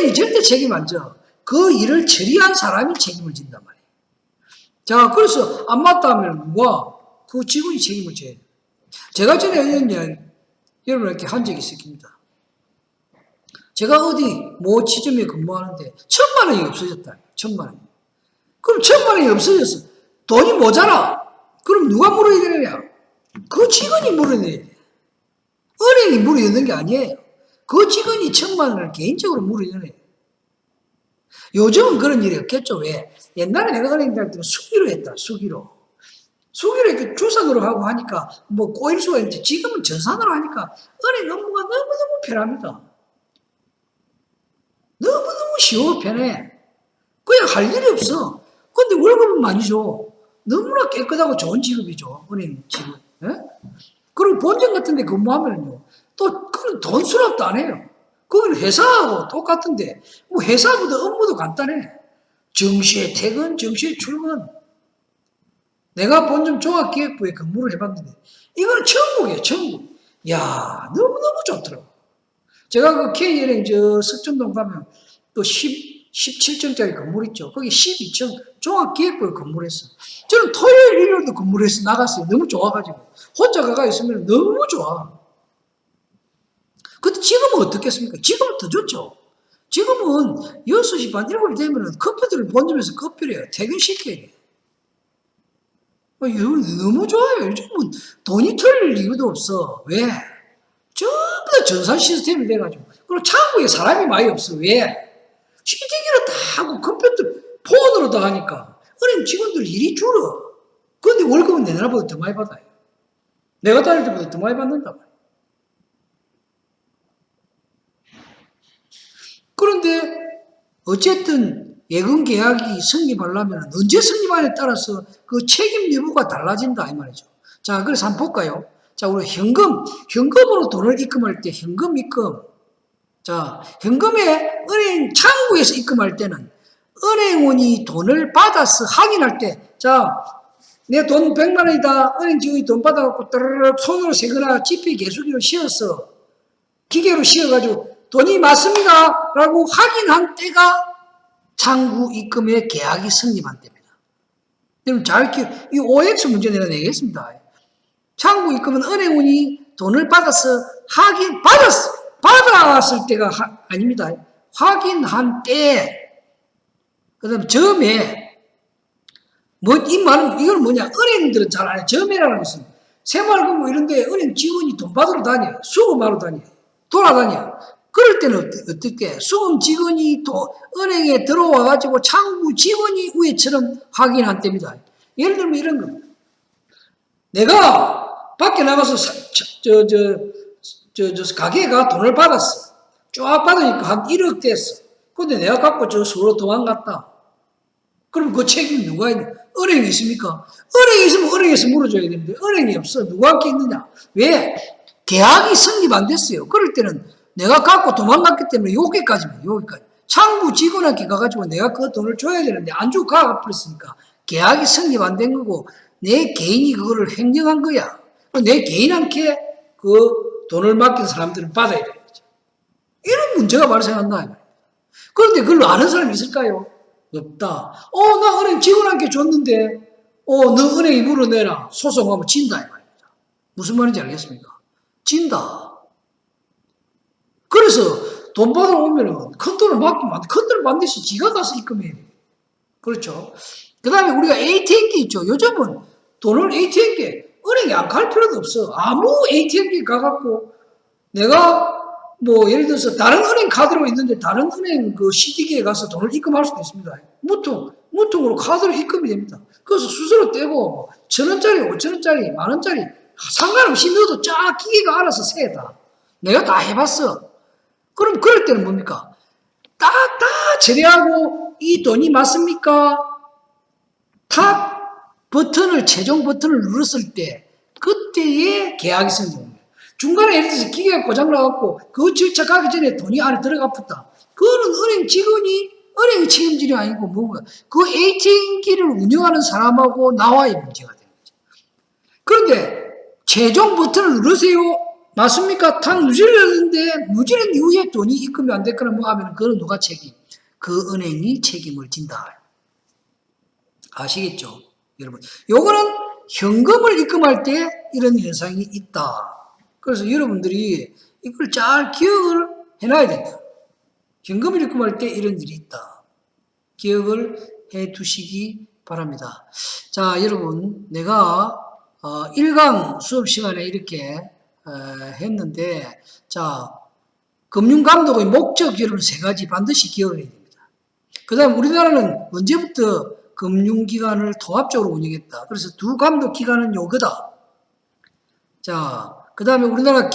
은행이 절대 책임 안 져. 그 일을 처리한 사람이 책임을 진단 말이에요. 자, 그래서 안 맞다 하면 누가? 그 직원이 책임을 져야 돼요. 제가 전에 여러분에게 한 적이 있습니다. 제가 어디 뭐 지점에 근무하는데 1,000만 원이 없어졌다. 1,000만 원. 그럼 1,000만 원이 없어졌어. 돈이 모자라. 그럼 누가 물어야 되느냐? 그 직원이 물어야 돼. 은행이 물어야 되는 게 아니에요. 그 직원이 1,000만 원을 개인적으로 물어야 되는 거예요. 요즘은 그런 일이 없겠죠. 왜? 옛날에 내가 은행 다닐 때는 수기로 했다. 수기로 이렇게 주산으로 하고 하니까 뭐 꼬일 수가 있는데 지금은 전산으로 하니까 은행 업무가 너무너무 편합니다. 너무너무 쉬워 편해. 그냥 할 일이 없어. 근데 월급은 많이 줘. 너무나 깨끗하고 좋은 직업이죠. 은행 직업. 예? 그리고 본점 같은 데 근무하면요. 또 그런 돈 수납도 안 해요. 그건 회사하고 똑같은데 뭐 회사보다 업무도 간단해. 정시에 퇴근, 정시에 출근. 내가 본점 종합기획부에 근무를 해봤는데 이거는 천국이에요. 천국. 야 너무너무 좋더라고. 제가 그 K은행 석촌동 가면 또 17층짜리 건물 있죠. 거기 12층 종합기획부에 근무를 했어. 저는 토요일, 일요일도 근무를 해서 나갔어요. 너무 좋아가지고. 혼자 가가 있으면 너무 좋아. 근데 지금은 어떻겠습니까? 지금은 더 좋죠. 지금은 6시 반, 7시 되면 컴퓨터를 본점에서 커피를 해요. 퇴근시켜야 돼. 너무 좋아요. 요즘은 돈이 털릴 이유도 없어. 왜? 전부 다 전산 시스템이 돼가지고. 그리고 창구에 사람이 많이 없어. 왜? 시티기로 다 하고 컴퓨터, 폰으로 다 하니까 은행 직원들 일이 줄어. 그런데 월급은 내 나라보다 더 많이 받아요. 내가 다닐 때보다 더 많이 받는단 말이야. 그런데 어쨌든 예금 계약이 성립하려면 언제 성립하냐에 따라서 그 책임 여부가 달라진다 이 말이죠. 자, 그래서 한번 볼까요? 자, 우리 현금으로 돈을 입금할 때 현금 입금. 자, 현금에 은행 창구에서 입금할 때는 은행원이 돈을 받아서 확인할 때, 자, 내 돈 100만 원이다. 은행 직원이 돈 받아갖고 따르륵 손으로 세거나 지폐 개수기로 씌어서 기계로 씌어가지고 돈이 맞습니다. 라고 확인한 때가 창구 입금의 계약이 성립한 때입니다. 여러분 잘 이 OX 문제 내가 내겠습니다. 창구 입금은 은행원이 돈을 받아서 받았을 때가 아닙니다. 확인한 때, 그 다음에 점에, 이건 뭐냐, 은행들은 잘 안 해. 점에라는 것은, 새마을금고 뭐 이런데 은행 직원이 돈 받으러 다녀. 수금하러 다녀. 돌아다녀. 그럴 때는 어떻게, 수금 직원이 은행에 들어와가지고 창구 직원이 위에처럼 확인한 때입니다. 예를 들면 이런 거. 내가 밖에 나가서 가게가 돈을 받았어. 쫙 받으니까 한 1억 됐어. 근데 내가 갖고 저 서로 도망갔다. 그럼 그 책임이 누가 있냐? 은행이 있습니까? 은행이 있으면 은행에서 물어줘야 되는데 은행이 없어. 누가 함께 있느냐? 왜? 계약이 성립 안 됐어요. 그럴 때는 내가 갖고 도망갔기 때문에 여기까지만, 여기까지. 창구 직원한테 가가지고 내가 그 돈을 줘야 되는데 안 주고 가버렸으니까 계약이 성립 안 된 거고 내 개인이 그거를 횡령한 거야. 내 개인한테 그 돈을 맡긴 사람들은 받아야 되는 거죠. 이런 문제가 발생한다. 그런데 그걸 아는 사람이 있을까요? 없다. 나 은행 직원한테 줬는데, 너 은행이 물어내라. 소송하면 진다. 이 말입니다. 무슨 말인지 알겠습니까? 진다. 그래서 돈 받으러 오면은 큰 돈을 맡기면 안 돼. 큰 돈을 반드시 지가 가서 입금해야 돼. 그렇죠. 그 다음에 우리가 ATM기 있죠. 요즘은 돈을 ATM기에 은행에 안 갈 필요도 없어. 아무 ATM기 가갖고 내가 예를 들어서 다른 은행 카드로 있는데 다른 은행 그 CD기에 가서 돈을 입금할 수도 있습니다. 무통으로 카드로 입금이 됩니다. 그래서 수수료 떼고 1,000원짜리, 5,000원짜리, 만원짜리 상관없이 넣어도 쫙 기계가 알아서 세다. 내가 다 해봤어. 그럼 그럴 때는 뭡니까? 다 제대하고 이 돈이 맞습니까? 탑 버튼을 최종 버튼을 눌렀을 때 그때의 계약이 생깁니다. 중간에 예를 들어서 기계가 고장나갖고 그 절차 가기 전에 돈이 안에 들어가 붙다. 그거는 은행 직원이 은행의 책임질이 아니고 뭔가 그 ATM기를 운영하는 사람하고 나와의 문제가 되는 거죠. 그런데 최종 버튼을 누르세요. 맞습니까? 탁 누르는데 누르는 이후에 돈이 입금이 안 됐거나 뭐 하면 그건 누가 책임? 그 은행이 책임을 진다. 아시겠죠? 여러분. 요거는 현금을 입금할 때 이런 현상이 있다. 그래서 여러분들이 이걸 잘 기억을 해놔야 된다. 현금을 입금할 때 이런 일이 있다. 기억을 해 두시기 바랍니다. 자, 여러분, 내가 1강 수업 시간에 이렇게 했는데, 자, 금융감독의 목적 여러분 3가지 반드시 기억을 해야 됩니다. 그 다음 우리나라는 언제부터 금융기관을 통합적으로 운영했다. 그래서 2 감독기관은 요거다. 자, 그 다음에 우리나라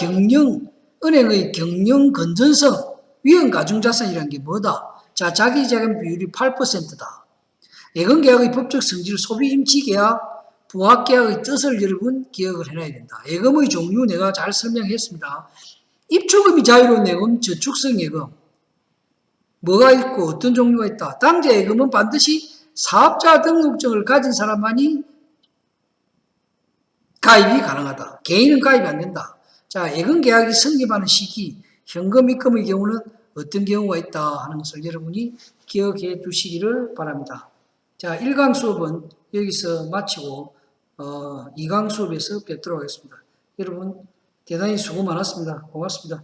은행의 경영 건전성, 위험 가중자산이라는 게 뭐다? 자, 자기자금 비율이 8%다. 예금계약의 법적 성질, 소비 임치계약, 부합계약의 뜻을 여러분 기억을 해놔야 된다. 예금의 종류 내가 잘 설명했습니다. 입출금이 자유로운 예금, 저축성 예금. 뭐가 있고 어떤 종류가 있다. 당좌 예금은 반드시 사업자 등록증을 가진 사람만이 가입이 가능하다. 개인은 가입이 안 된다. 자, 예금계약이 성립하는 시기, 현금 입금의 경우는 어떤 경우가 있다 하는 것을 여러분이 기억해 두시기를 바랍니다. 자, 1강 수업은 여기서 마치고 2강 수업에서 뵙도록 하겠습니다. 여러분 대단히 수고 많았습니다. 고맙습니다.